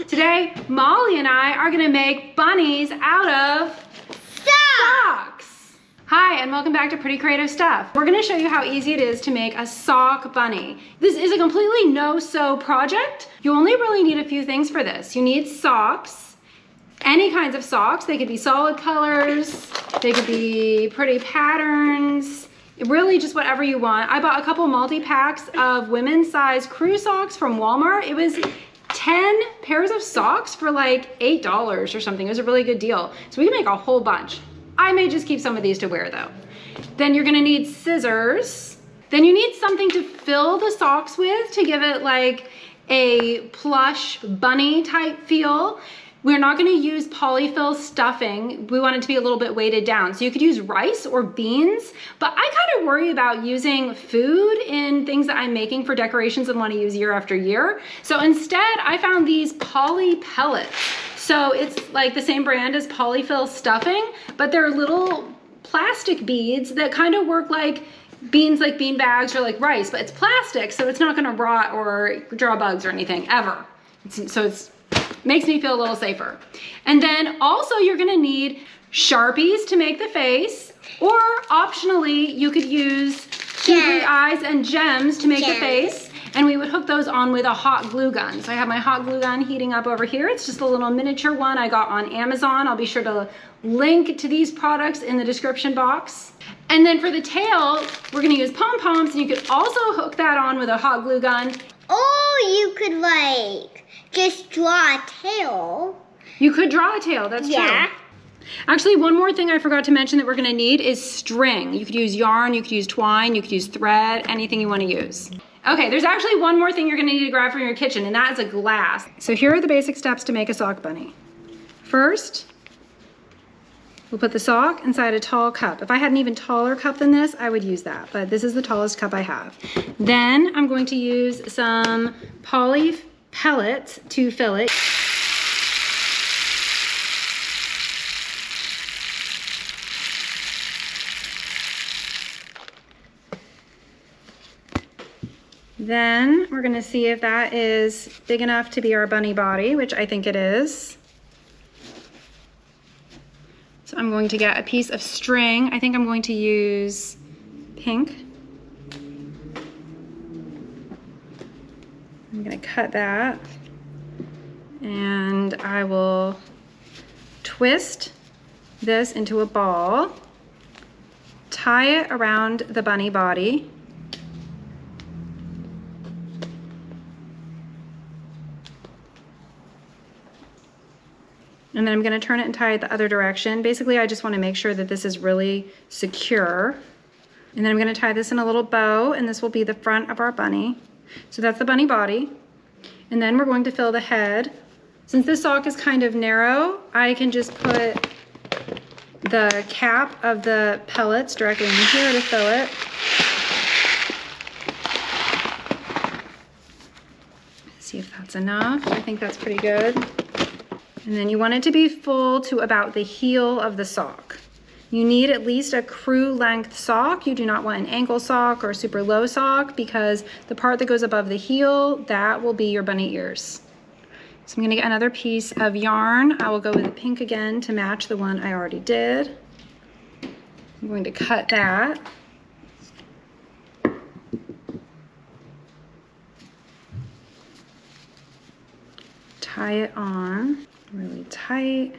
Today, Molly and I are gonna make bunnies out of socks. Hi, and welcome back to Pretty Creative Stuff. We're gonna show you how easy it is to make a sock bunny. This is a completely no-sew project. You only really need a few things for this. You need socks, any kinds of socks. They could be solid colors, they could be pretty patterns, really just whatever you want. I bought a couple multi-packs of women's size crew socks from Walmart. It was 10 pairs of socks for like $8 or something. It was a really good deal. So we can make a whole bunch. I may just keep some of these to wear though. Then you're gonna need scissors. Then you need something to fill the socks with to give it like a plush bunny type feel. We're not gonna use polyfill stuffing. We want it to be a little bit weighted down. So you could use rice or beans, but I kind of worry about using food in things that I'm making for decorations and want to use year after year. So instead, I found these poly pellets. So it's like the same brand as polyfill stuffing, but they're little plastic beads that kind of work like beans, like bean bags or like rice, but it's plastic, so it's not gonna rot or draw bugs or anything, ever. Makes me feel a little safer. And then also you're gonna need Sharpies to make the face, or optionally you could use googly eyes and gems to make the face, and we would hook those on with a hot glue gun. So I have my hot glue gun heating up over here. It's just a little miniature one I got on Amazon. I'll be sure to link to these products in the description box. And then for the tail, we're gonna use pom-poms, and you could also hook that on with a hot glue gun. Or you could like just draw a tail. You could draw a tail, that's true. Actually, one more thing I forgot to mention that we're gonna need is string. You could use yarn, you could use twine, you could use thread, anything you wanna use. Okay, there's actually one more thing you're gonna need to grab from your kitchen, and that is a glass. So here are the basic steps to make a sock bunny. First, we'll put the sock inside a tall cup. If I had an even taller cup than this, I would use that, but this is the tallest cup I have. Then I'm going to use some poly pellets to fill it. Then we're gonna see if that is big enough to be our bunny body, which I think it is. So I'm going to get a piece of string. I think I'm going to use pink. I'm gonna cut that, and I will twist this into a ball, tie it around the bunny body, and then I'm gonna turn it and tie it the other direction. Basically, I just wanna make sure that this is really secure. And then I'm gonna tie this in a little bow, and this will be the front of our bunny. So that's the bunny body. And then we're going to fill the head. Since this sock is kind of narrow, I can just put the cap of the pellets directly in here to fill it. See if that's enough. I think that's pretty good. And then you want it to be full to about the heel of the sock. You need at least a crew length sock. You do not want an ankle sock or a super low sock, because the part that goes above the heel, that will be your bunny ears. So I'm gonna get another piece of yarn. I will go with the pink again to match the one I already did. I'm going to cut that. Tie it on really tight.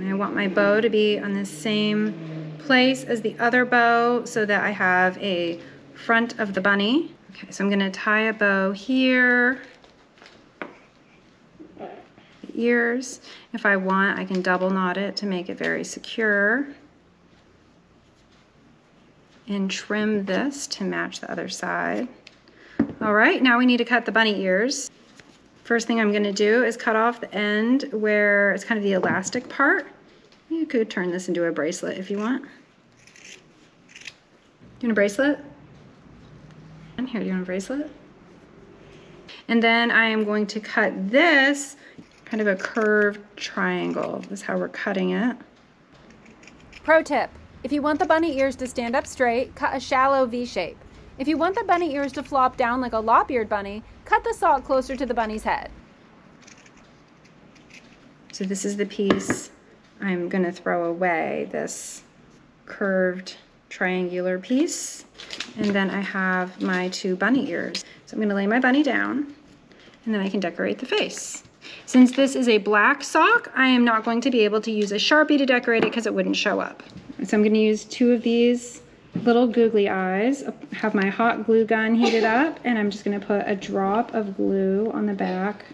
I want my bow to be on the same place as the other bow so that I have a front of the bunny. Okay, so I'm gonna tie a bow here. The ears. If I want, I can double knot it to make it very secure. And trim this to match the other side. All right, now we need to cut the bunny ears. First thing I'm gonna do is cut off the end where it's kind of the elastic part. You could turn this into a bracelet if you want. Do you want a bracelet? And here, do you want a bracelet? And then I am going to cut this kind of a curved triangle. This is how we're cutting it. Pro tip, If you want the bunny ears to stand up straight, cut a shallow V shape. If you want the bunny ears to flop down like a lop-eared bunny, cut the sock closer to the bunny's head. So this is the piece I'm gonna throw away, this curved triangular piece. And then I have my 2 bunny ears. So I'm gonna lay my bunny down and then I can decorate the face. Since this is a black sock, I am not going to be able to use a Sharpie to decorate it because it wouldn't show up. So I'm gonna use 2 of these little googly eyes. I have my hot glue gun heated up and I'm just gonna put a drop of glue on the back.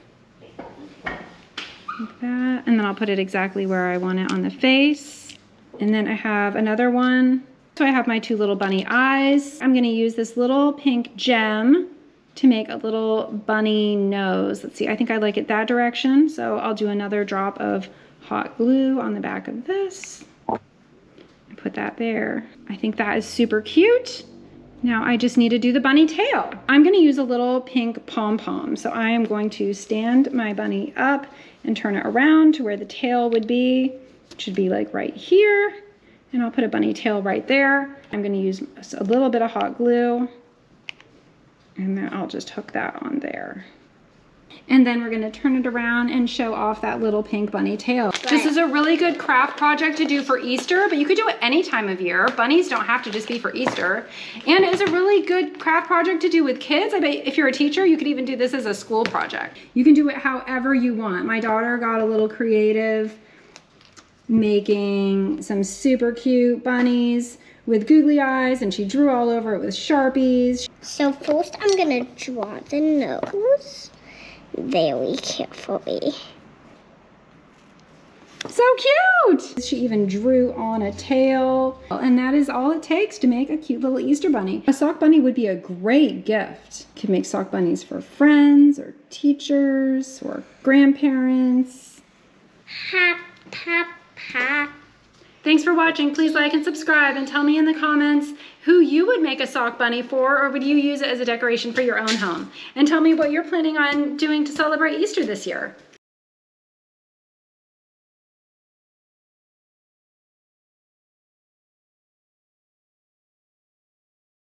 Like that, and then I'll put it exactly where I want it on the face. And then I have another one. So I have my 2 little bunny eyes. I'm gonna use this little pink gem to make a little bunny nose. Let's see, I think I like it that direction. So I'll do another drop of hot glue on the back of this. And put that there. I think that is super cute. Now I just need to do the bunny tail. I'm gonna use a little pink pom-pom. So I am going to stand my bunny up and turn it around to where the tail would be. It should be like right here. And I'll put a bunny tail right there. I'm gonna use a little bit of hot glue and then I'll just hook that on there. And then we're gonna turn it around and show off that little pink bunny tail. This is a really good craft project to do for Easter, but you could do it any time of year. Bunnies don't have to just be for Easter. And it's a really good craft project to do with kids. I bet if you're a teacher, you could even do this as a school project. You can do it however you want. My daughter got a little creative, making some super cute bunnies with googly eyes, and she drew all over it with Sharpies. So first I'm gonna draw the nose very carefully. So cute! She even drew on a tail, and that is all it takes to make a cute little Easter bunny. A sock bunny would be a great gift. You could make sock bunnies for friends or teachers or grandparents. Hop, hop, hop. Thanks for watching. Please like and subscribe and tell me in the comments who you would make a sock bunny for, or would you use it as a decoration for your own home? And tell me what you're planning on doing to celebrate Easter this year.